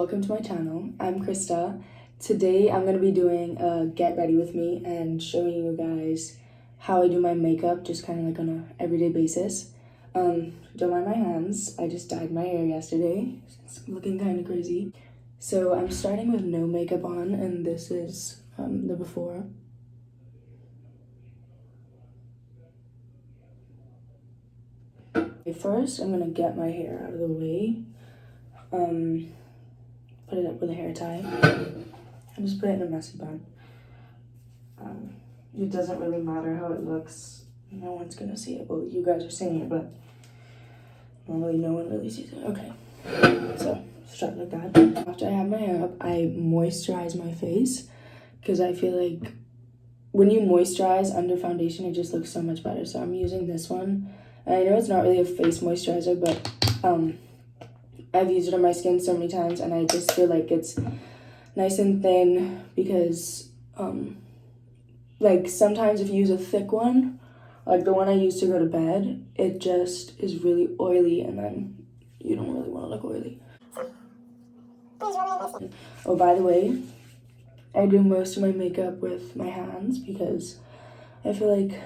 welcome to my channel. I'm Krista. Today I'm going to be doing a get ready with me and showing you guys how I do my makeup, just kind of like on a everyday basis. Don't mind my hands, I just dyed my hair yesterday. It's looking kind of crazy. So I'm starting with no makeup on, and this is the before. Okay, first I'm going to get my hair out of the way. Put it up with a hair tie and just put it in a messy bun. It doesn't really matter how it looks. No one's gonna see it. Well, you guys are seeing it, but normally no one really sees it. Okay, so start like that. After I have my hair up, I moisturize my face because I feel like when you moisturize under foundation, it just looks so much better. So I'm using this one. And I know it's not really a face moisturizer, but I've used it on my skin so many times, and I just feel like it's nice and thin because, like, sometimes if you use a thick one, like the one I used to go to bed, it just is really oily, and then you don't really want to look oily. Oh, by the way, I do most of my makeup with my hands because I feel like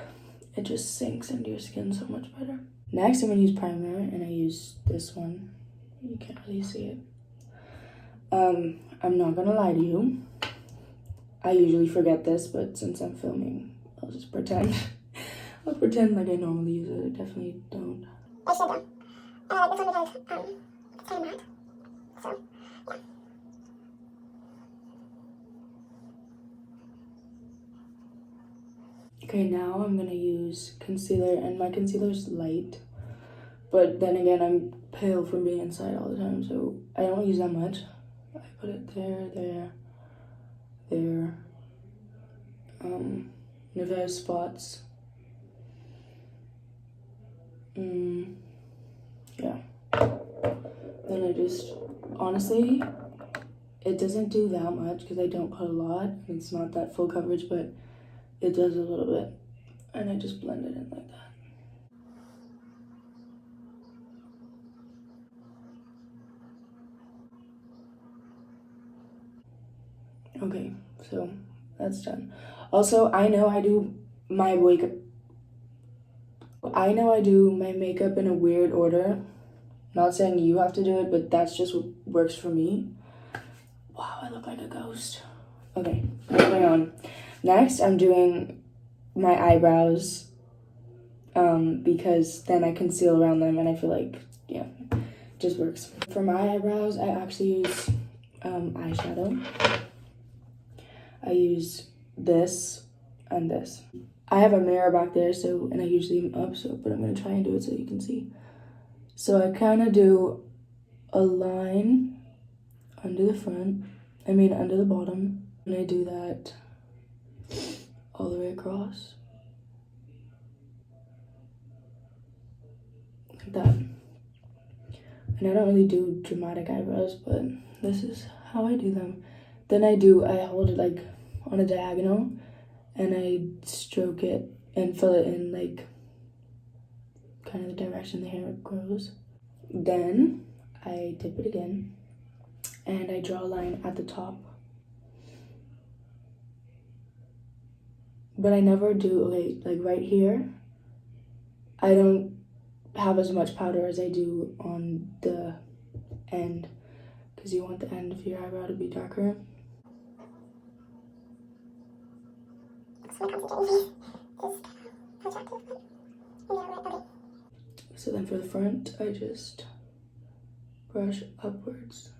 it just sinks into your skin so much better. Next, I'm going to use primer, and I use this one. You can't really see it. I'm not gonna lie to you. I usually forget this, but since I'm filming, I'll just pretend. I'll pretend like I normally use it. I definitely don't. I should though. This one because it's kind of matte. So, yeah. Okay, now I'm gonna use concealer, and my concealer's light. But then again, I'm pale from being inside all the time, so I don't use that much. I put it there, there, there. And if I have spots, yeah. Then I just, honestly, it doesn't do that much because I don't put a lot. It's not that full coverage, but it does a little bit. And I just blend it in like that. Okay, so that's done. Also, I know I do my makeup in a weird order. Not saying you have to do it, but that's just what works for me. Wow, I look like a ghost. Okay, moving on. Next, I'm doing my eyebrows because then I conceal around them, and I feel like, yeah, it just works. For my eyebrows, I actually use eyeshadow. I use this and this. I have a mirror back there, so, and I usually am up, so, but I'm gonna try and do it so you can see. So I kind of do a line under the front, under the bottom, and I do that all the way across. Like that. And I don't really do dramatic eyebrows, but this is how I do them. Then I hold it like on a diagonal, and I stroke it and fill it in like kind of the direction the hair grows. Then I dip it again, and I draw a line at the top. But I never do, okay, like right here, I don't have as much powder as I do on the end, because you want the end of your eyebrow to be darker. So then for the front, I just brush upwards.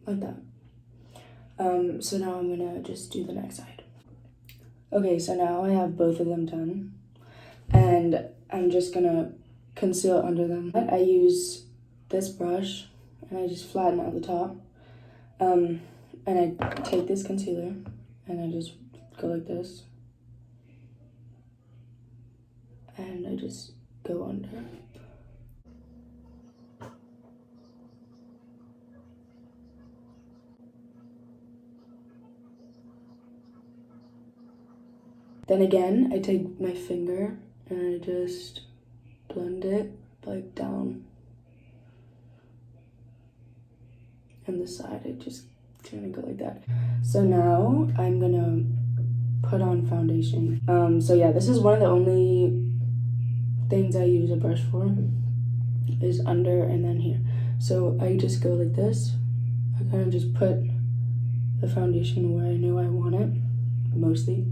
Like that. So now I'm gonna just do the next side. Okay, so now I have both of them done, and I'm just gonna conceal under them. I use this brush, and I just flatten out the top, and I take this concealer, and I just go like this, and I just go under. Then again, I take my finger and I just blend it like down and the side. I just kind of go like that. So now I'm gonna put on foundation. So yeah, this is one of the only things I use a brush for, is under and then here. So I just go like this. I kind of just put the foundation where I know I want it, mostly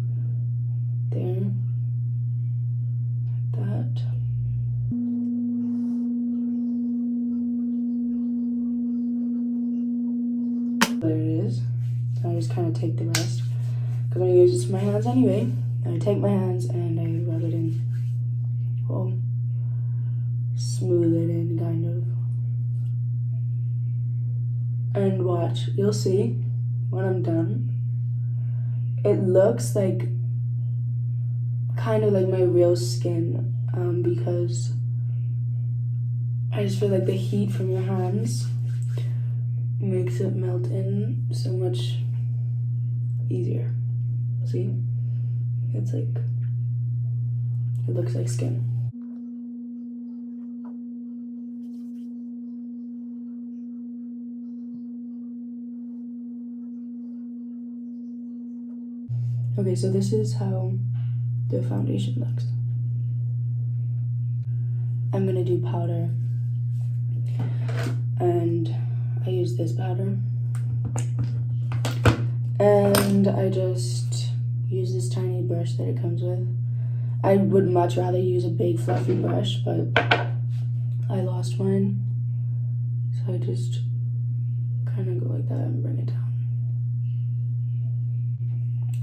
there, like that. There it is. So I just kind of take the rest, because I'm gonna use this for my hands anyway. And I take my hands and I rub it in. Well, smooth it in, kind of. And watch, you'll see when I'm done, it looks like kind of like my real skin, because I just feel like the heat from your hands makes it melt in so much easier. See? It's like, it looks like skin. Okay, so this is how the foundation looks. I'm gonna do powder, and I use this powder, and I just use this tiny brush that it comes with. I would much rather use a big fluffy brush, but I lost mine, so I just kind of go like that and bring it down.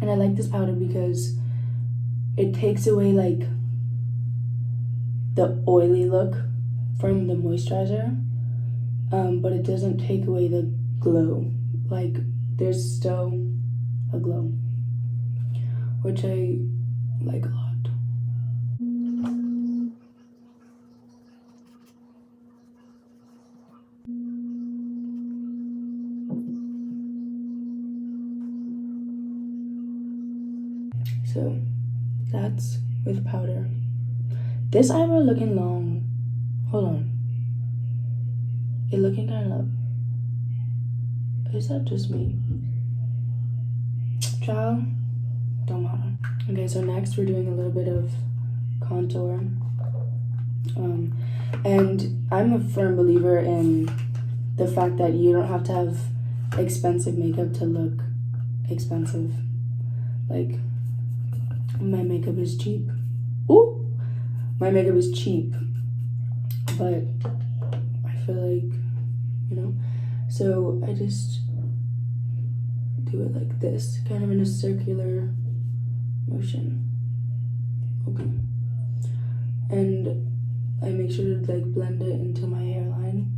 And I like this powder because it takes away like the oily look from the moisturizer, but it doesn't take away the glow. Like, there's still a glow, which I like a lot. So that's with powder. This eyebrow looking long. Hold on. It looking kind of, is that just me? Child, don't matter. Okay, so next we're doing a little bit of contour. And I'm a firm believer in the fact that you don't have to have expensive makeup to look expensive. Like, my makeup is cheap. Ooh! My makeup is cheap, but I feel like, you know, so I just do it like this, kind of in a circular motion. Okay. And I make sure to like blend it into my hairline.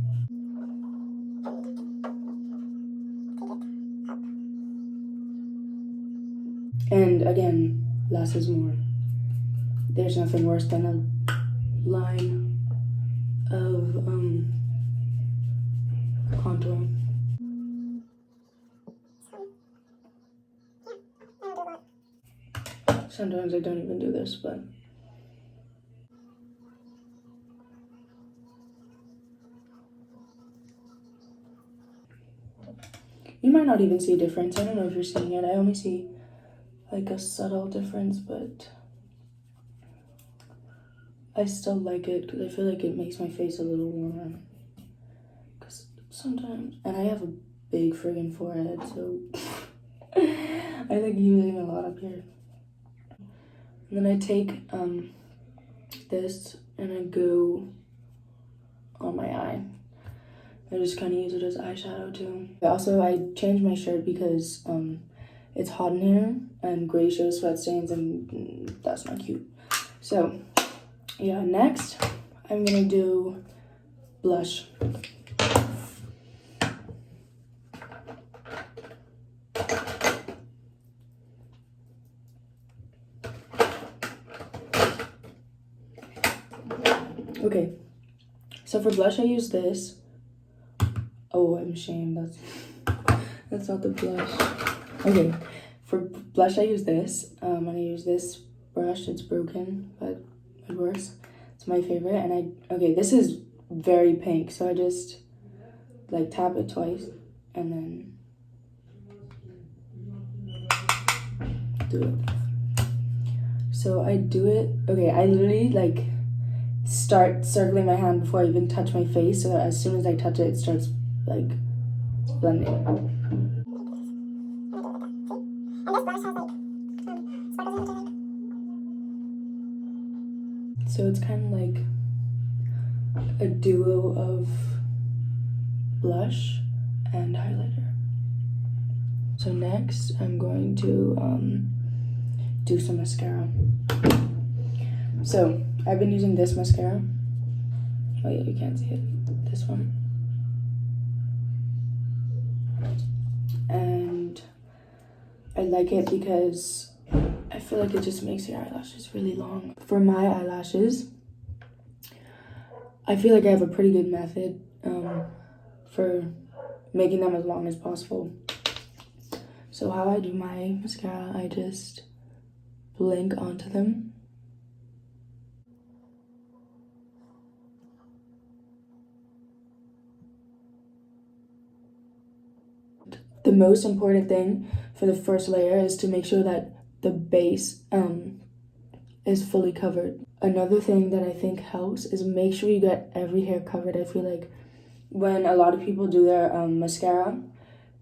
And again, less is more. There's nothing worse than a line of contour. Sometimes I don't even do this, but you might not even see a difference. I don't know if you're seeing it. I only see like a subtle difference, but I still like it because I feel like it makes my face a little warmer. Because sometimes, and I have a big friggin' forehead, so I like using a lot up here. And then I take this and I go on my eye. I just kind of use it as eyeshadow too. Also, I changed my shirt because it's hot in here and gray shows sweat stains, and that's not cute. So yeah, next I'm gonna do blush. Okay, so for blush I use this. Oh, I'm ashamed, that's not the blush. Okay, for blush I use this, and I use this brush. It's broken, but it works. It's It's my favorite, and okay, this is very pink, so I just like tap it twice and then do it. So I do it, okay, I literally like start circling my hand before I even touch my face, so that as soon as I touch it, it starts like blending. And this brush has like sparkles in it, which I like. So it's kind of like a duo of blush and highlighter. So next I'm going to do some mascara. So I've been using this mascara. Oh yeah, you can't see it. This one. And I like it because I feel like it just makes your eyelashes really long. For my eyelashes, I feel like I have a pretty good method for making them as long as possible. So how I do my mascara, I just blink onto them. The most important thing for the first layer is to make sure that the base is fully covered. Another thing that I think helps is make sure you get every hair covered. I feel like when a lot of people do their mascara,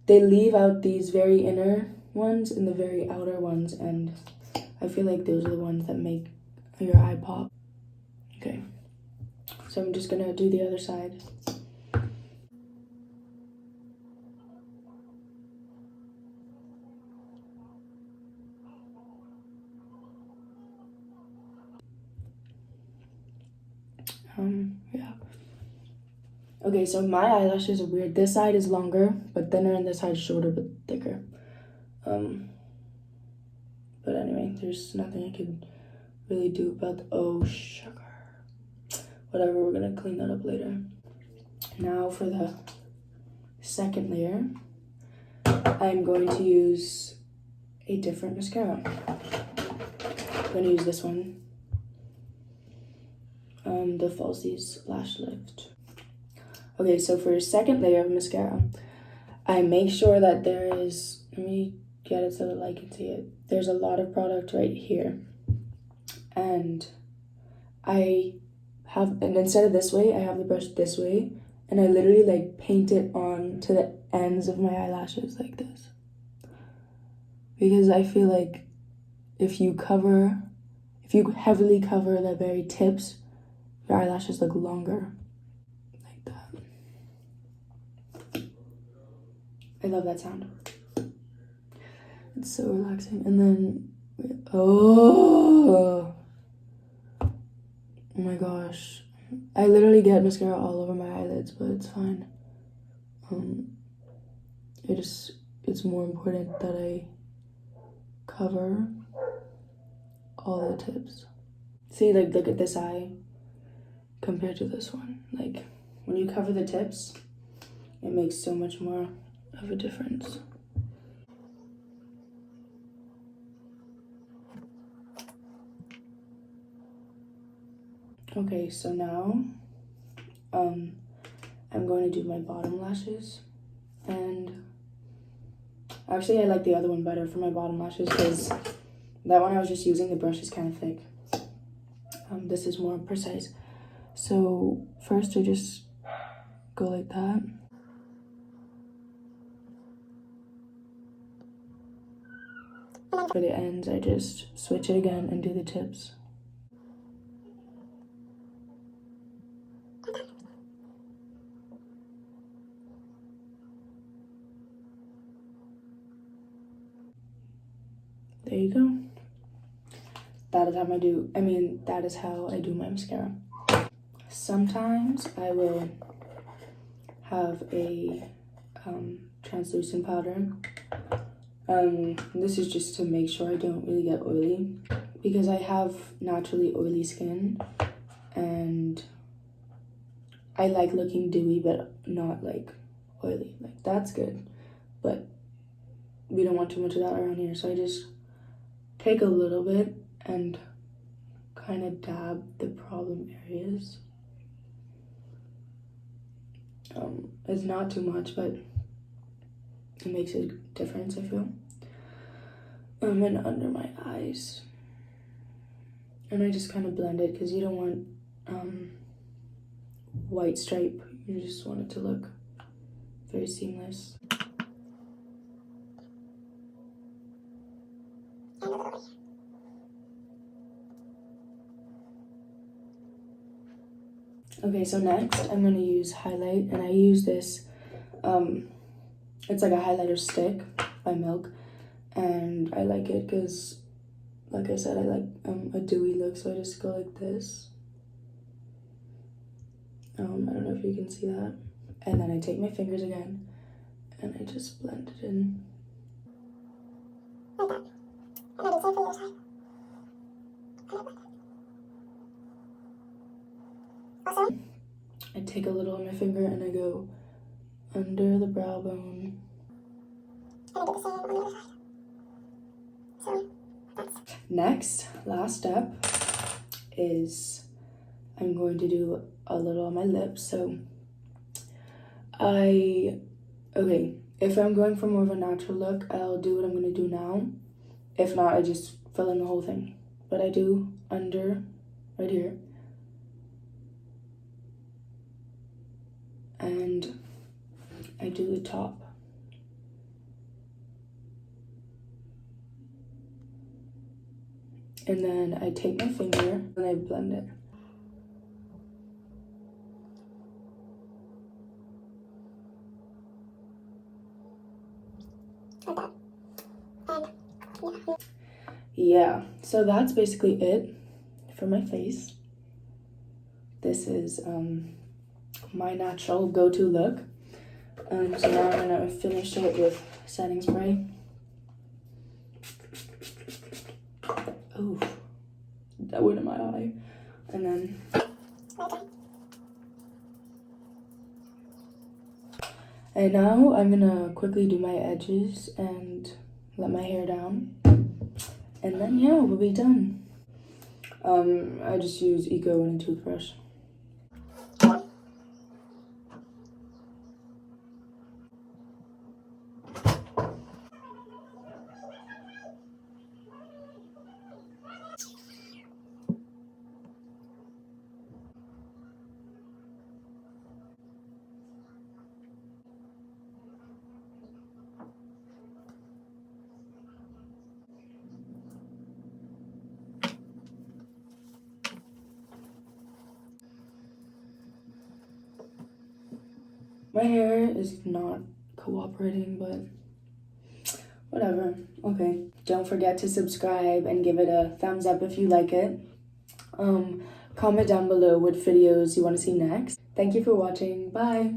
they leave out these very inner ones and the very outer ones, and I feel like those are the ones that make your eye pop. Okay, so I'm just gonna do the other side. Yeah. Okay, so my eyelashes are weird. This side is longer, but thinner, and this side is shorter, but thicker. But anyway, there's nothing I can really do about the, oh, sugar. Whatever, we're gonna clean that up later. Now for the second layer, I'm going to use a different mascara. I'm gonna use this one. The Falsies Lash Lift. Okay, so for a second layer of mascara, I make sure that there is, let me get it so that I can see it. There's a lot of product right here. And instead of this way, I have the brush this way, and I literally like paint it on to the ends of my eyelashes like this. Because I feel like if you heavily cover the very tips, your eyelashes look longer. Like that. I love that sound. It's so relaxing. And then, oh my gosh. I literally get mascara all over my eyelids, but it's fine. It's more important that I cover all the tips. See, like, look at this eye compared to this one. Like, when you cover the tips, it makes so much more of a difference. Okay, so now I'm going to do my bottom lashes, and actually I like the other one better for my bottom lashes because that one I was just using, the brush is kind of thick. This is more precise. So first I just go like that. For the ends, I just switch it again and do the tips. There you go. That is how I do my mascara. Sometimes I will have a translucent powder. This is just to make sure I don't really get oily, because I have naturally oily skin and I like looking dewy but not like oily. Like, that's good, but we don't want too much of that around here, so I just take a little bit and kind of dab the problem areas. It's not too much, but it makes a difference, I feel. And under my eyes. And I just kind of blend it because you don't want white stripe. You just want it to look very seamless. Okay, so next I'm going to use highlight, and I use this, it's like a highlighter stick by Milk, and I like it because, like I said, I like a dewy look, so I just go like this. I don't know if you can see that. And then I take my fingers again, and I just blend it in. Like that. And I do the same for the other side. Also, I take a little on my finger and I go under the brow bone. and I do the same on the other side. So, that's... Next, last step is I'm going to do a little on my lips. So if I'm going for more of a natural look, I'll do what I'm going to do now. If not, I just fill in the whole thing. But I do under, right here. And I do the top. And then I take my finger and I blend it. Like that. And, Yeah, so that's basically it for my face. This is my natural go-to look. So now I'm gonna finish it with setting spray. Oh, that went in my eye. And then now I'm gonna quickly do my edges and let my hair down. And then yeah, we'll be done. I just use Eco and a toothbrush. My hair is not cooperating, but whatever. Okay, don't forget to subscribe and give it a thumbs up if you like it. Comment down below what videos you want to see next. Thank you for watching. Bye.